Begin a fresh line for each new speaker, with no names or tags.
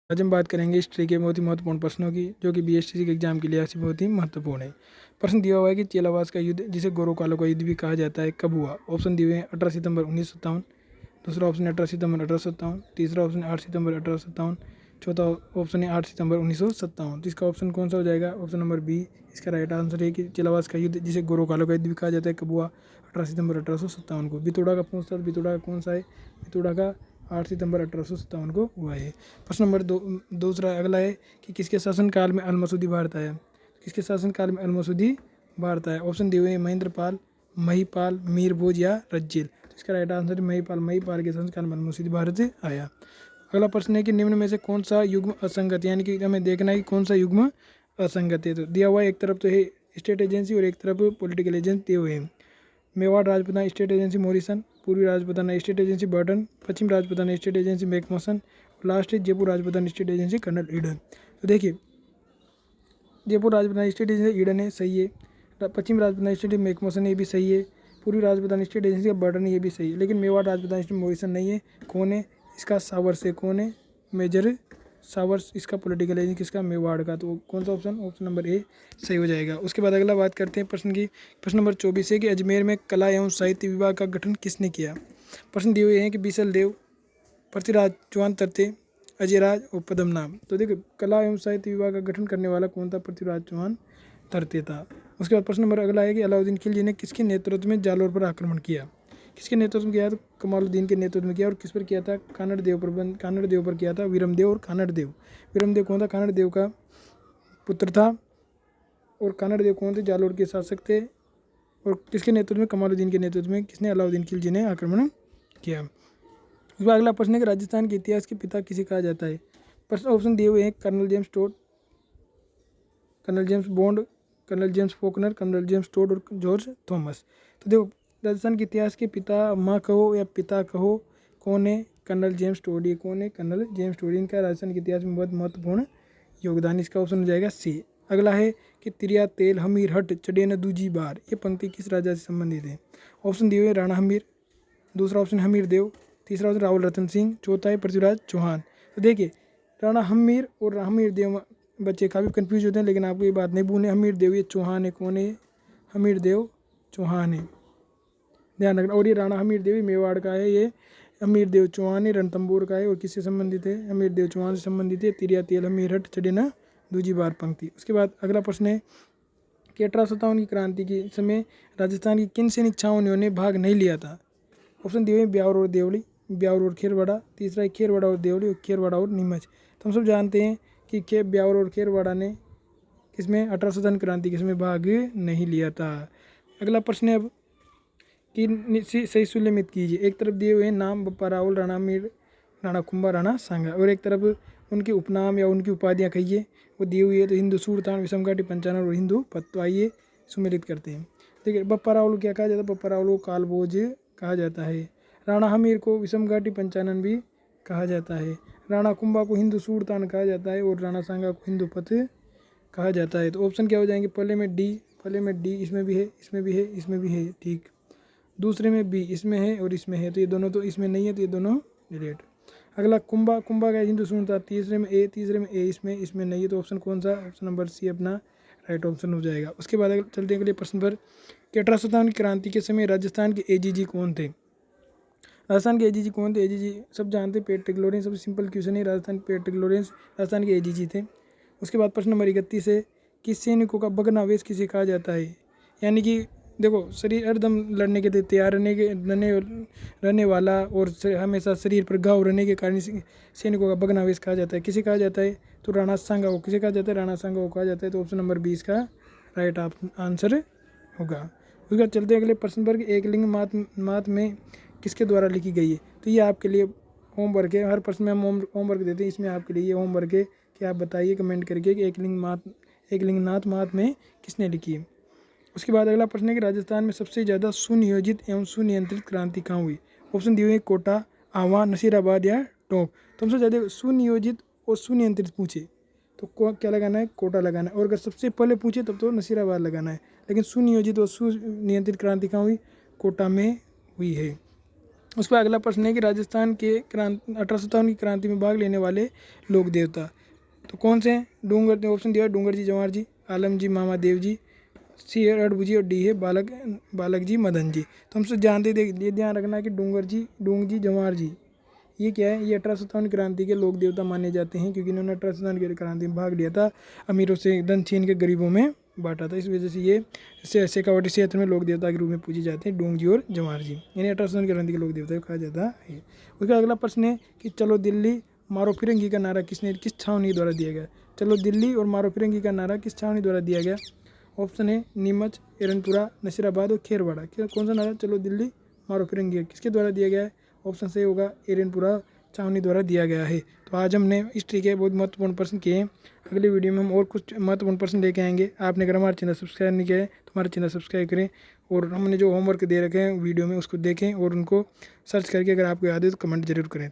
आज हम बात करेंगे हिस्ट्री के बहुत ही महत्वपूर्ण प्रश्नों की, जो कि बीएससी के एग्जाम के लिए ऐसे बहुत ही महत्वपूर्ण है। प्रश्न दिया हुआ है कि चेलावास का युद्ध, जिसे गोरोकालो का युद्ध भी कहा जाता है, कब हुआ। ऑप्शन दिए हुए हैं 18 सितंबर 1957, दूसरा ऑप्शन है 18 सितंबर 1857, तीसरा ऑप्शन है 8 सितंबर 1857, चौथा ऑप्शन है 8 सितंबर 1957। तो इसका ऑप्शन कौन सा हो जाएगा? ऑप्शन नंबर बी इसका राइट आंसर है कि चेलावास का युद्ध, जिसे गोरोकालो का युद्ध भी कहा जाता है, कब हुआ? 18 सितंबर 1857 को। बितोड़ा का पूछता है, बितोड़ा का कौन सा है? बितोड़ा का 8 सितंबर 1857 को हुआ है। प्रश्न नंबर दूसरा अगला है कि किसके शासनकाल में अल मसूदी भारत आया? किसके शासनकाल में अल मसूदी भारत आया? ऑप्शन दिए हुए हैं महेंद्रपाल, महिपाल, मीर भोज या रज्जिल। तो इसका राइट आंसर है महिपाल। महिपाल के शासनकाल में अल मसूदी भारत आया। अगला प्रश्न है कि निम्न में से कौन सा युग्म असंगत, यानी कि हमें देखना है कि कौन सा युग्म असंगत है। तो दिया हुआ है, एक तरफ तो है स्टेट एजेंसी और एक तरफ पॉलिटिकल एजेंसी दिए हुए हैं। Mewar Rajputana state agency Morrison, पूर्वी राजपूताना स्टेट एजेंसी बर्टन, पश्चिम राजपूताना स्टेट एजेंसी मैकमोसन और लास्ट है Jaipur Rajputana state agency colonel Eden. तो देखिए, Jaipur Rajputana state agency Eden है, सही है। पश्चिम राजपूताना स्टेट मैकमोसन, ये भी सही है। पूर्वी राजपूताना स्टेट एजेंसी का बर्टन, ये भी सही है। लेकिन मेवाड़ राजपूताना स्टेट मॉरिसन नहीं है। कौन है इसका? सावर्स है। कौन है? मेजर सावर्स इसका पॉलिटिकल एजेंसी किसका? मेवाड़ का। तो कौन सा ऑप्शन? ऑप्शन नंबर ए सही हो जाएगा। उसके बाद अगला बात करते हैं प्रश्न की। प्रश्न नंबर 24 है कि अजमेर में कला एवं साहित्य विभाग का गठन किसने किया? प्रश्न दिए हुए हैं कि बीसल देव, पृथ्वीराज चौहान तरते, अजयराज और पद्मनाभ। तो देखिए, कला एवं साहित्य विभाग का गठन करने वाला कौन था? पृथ्वीराज चौहान तरते था। उसके बाद प्रश्न नंबर अगला है कि अलाउद्दीन खिलजी ने किसके नेतृत्व में जालोर पर आक्रमण किया? किसके नेतृत्व में किया? तो कमालुद्दीन के नेतृत्व में किया। और किस पर किया था? कानड़ देव पर। कानड़ देव पर किया था। वीरमदेव और कानड़ देव। वीरमदेव कौन था? कानड़ देव का पुत्र था। और कानड़ देव कौन थे? जालोर के शासक थे। और किसके नेतृत्व में? कमालुद्दीन के नेतृत्व में किसने? अलाउद्दीन खिलजी ने आक्रमण किया। उसका अगला प्रश्न है कि राजस्थान के इतिहास के पिता किसे कहा जाता है? प्रश्न ऑप्शन दिए हुए हैं colonel James Tod, colonel James Bond, colonel James Faulkner, colonel James Tod और जॉर्ज थॉमस। तो देखो, राजस्थान के इतिहास के पिता माँ कहो या पिता कहो, कौन है? Colonel James Tod. ये कौन है? Colonel James Tod. इनका राजस्थान के इतिहास में बहुत महत्वपूर्ण योगदान। इसका ऑप्शन हो जाएगा सी। अगला है कि तिरिया तेल हमीर हट चढ़े न दूजी बार, ये पंक्ति किस राजा से संबंधित है? ऑप्शन दिए हुए राणा हमीर, दूसरा ऑप्शन हमीर देव, तीसरा ऑप्शन रावल रतन सिंह, चौथा है पृथ्वीराज चौहान। तो देखिए, राणा हमीर और हमीर देव बच्चे काफ़ी कंफ्यूज होते हैं, लेकिन आपको ये बात नहीं भूलनी, हमीर देव ये चौहान है। कौन है? हमीर देव चौहान है, ध्यान रखना। और ये राणा हमीर देव मेवाड़ का है। ये हमीर देव चौहान है, रणथंभौर का है। और किससे संबंधित है? हमीर देव चौहान से संबंधित है। तिरिया तेल हमीर हट चढ़े न दूजी बार पंक्ति। उसके बाद अगला प्रश्न है कि 1857 की क्रांति के समय राजस्थान की किन सैनिक छावनियों ने भाग नहीं लिया था? ऑप्शन दिए हुए ब्यावर और देवली, ब्यावर और खेरवाड़ा, तीसरा है खेरवाड़ा और देवली और खेरवाड़ा और नीमच। तो हम सब जानते हैं कि ब्यावर और खेरवाड़ा ने किसमें? 1857 क्रांति किसमें भाग नहीं लिया था। अगला प्रश्न है अब कि सही सुलेमित कीजिए। एक तरफ दिए हुए हैं नाम बप्पा रावल, राणा मीर, राणा कुंभा, राणा सांगा, और एक तरफ उनके उपनाम या उनकी उपाधियाँ कहिए, वो दी हुई है। तो हिंदू सूरतान, विषमघाटी पंचानन और हिंदू पत्त। तो आइए सुमेलित करते हैं। देखिए, बप्पा रावल क्या कहा जाता है? बप्पा रावल को कालभोज कहा जाता है। राणा हमीर को विषमघाटी पंचानन भी कहा जाता है। राणा कुंभा को हिंदू सूरतान कहा जाता है। और राणा सांगा को हिंदू पत्त कहा जाता है। तो ऑप्शन क्या हो जाएंगे? पहले में डी, पहले में डी, इसमें भी है, इसमें भी है, इसमें भी है, ठीक। दूसरे में बी, इसमें है और इसमें है, तो ये दोनों तो इसमें नहीं है, तो ये दोनों डिलीट। अगला कुंभा, कुंभा का हिंदू सुनता, तीसरे में ए, तीसरे में ए, इसमें नहीं है, तो ऑप्शन कौन सा? ऑप्शन नंबर सी अपना राइट ऑप्शन हो जाएगा। उसके बाद चलते हैं अगले प्रश्न पर कि 1857 की क्रांति के समय राजस्थान के एजीजी कौन थे? राजस्थान के एजीजी कौन थे? एजीजी सब जानते, पेट्रिक लॉरेंस। सबसे सिंपल क्वेश्चन है, राजस्थान पेट्रिक लॉरेंस राजस्थान के एजीजी थे। उसके बाद प्रश्न नंबर 31 है कि सैनिकों का भग्नावेश किसे कहा जाता है? यानी कि देखो, शरीर हरदम लड़ने के लिए तैयार रहने वाला और हमेशा शरीर पर घाव रहने के कारण सैनिकों का भग्नावेश कहा जाता है। किसे कहा जाता है? तो राणा सांगा को। किसे कहा जाता है? राणा सांगा को कहा जाता है। तो ऑप्शन नंबर 20 का राइट आंसर होगा। उसके बाद चलते हैं अगले प्रश्न पर कि एकलिंग मात में किसके द्वारा लिखी गई है? तो ये आपके लिए होमवर्क है। हर प्रश्न में हम होमवर्क देते हैं, इसमें आपके लिए ये होमवर्क है कि आप बताइए कमेंट करके कि एकलिंगनाथ मात में किसने लिखी है। उसके बाद अगला प्रश्न है कि राजस्थान में सबसे ज़्यादा सुनियोजित एवं सुनियंत्रित क्रांति कहाँ हुई? ऑप्शन दिए हुए हैं कोटा, आह्वा, नसीराबाद या टोंक। तो हमसे ज़्यादा सुनियोजित और सुनियंत्रित पूछे तो क्या लगाना है? कोटा लगाना है। और अगर सबसे पहले पूछे तब तो नसीराबाद लगाना है। लेकिन सुनियोजित और सुनियंत्रित क्रांति कहाँ हुई? कोटा में हुई है। उस पर अगला प्रश्न है कि राजस्थान के 1857 की क्रांति में भाग लेने वाले लोक देवता तो कौन से हैं? डूंगर, ऑप्शन दिया डूंगर जी जवाहर जी, आलम जी मामा देव जी, सी है रणभू जी और डी है बालक जी मदन जी। तो हमसे जानते ये ध्यान रखना है कि डूंग जी जवाहर जी ये क्या है, ये 1857 क्रांति के लोक देवता माने जाते हैं क्योंकि इन्होंने 1857 की क्रांति में भाग लिया था, अमीरों से धन छीन के गरीबों में बांटा था। इस वजह से ये शेखावाटी क्षेत्र में लोक देवता के रूप में पूजे जाते हैं डूंग जी और जवाहर जी, यानी 1857 की क्रांति के लोक देवता कहा जाता है। उसका अगला प्रश्न है कि चलो दिल्ली मारो फिरंगी का नारा किस छावनी द्वारा दिया गया? चलो दिल्ली और मारो फिरंगी का नारा किस छावनी द्वारा दिया गया? ऑप्शन है नीमच, एरनपुरा, नसीराबाद और खेरवाड़ा। कौन सा नारा चलो दिल्ली मारो फिरंगी किसके द्वारा दिया गया है? ऑप्शन से होगा एरनपुरा छावनी द्वारा दिया गया है। तो आज हमने हिस्ट्री के बहुत महत्वपूर्ण प्रश्न किए हैं। अगली वीडियो में हम और कुछ महत्वपूर्ण प्रश्न लेके आएंगे। आपने अगर हमारा चैनल सब्सक्राइब नहीं किया है तो हमारा चैनल सब्सक्राइब करें और हमने जो होमवर्क दे रखे हैं वीडियो में उसको देखें और उनको सर्च करके अगर आपको याद है तो कमेंट जरूर करें।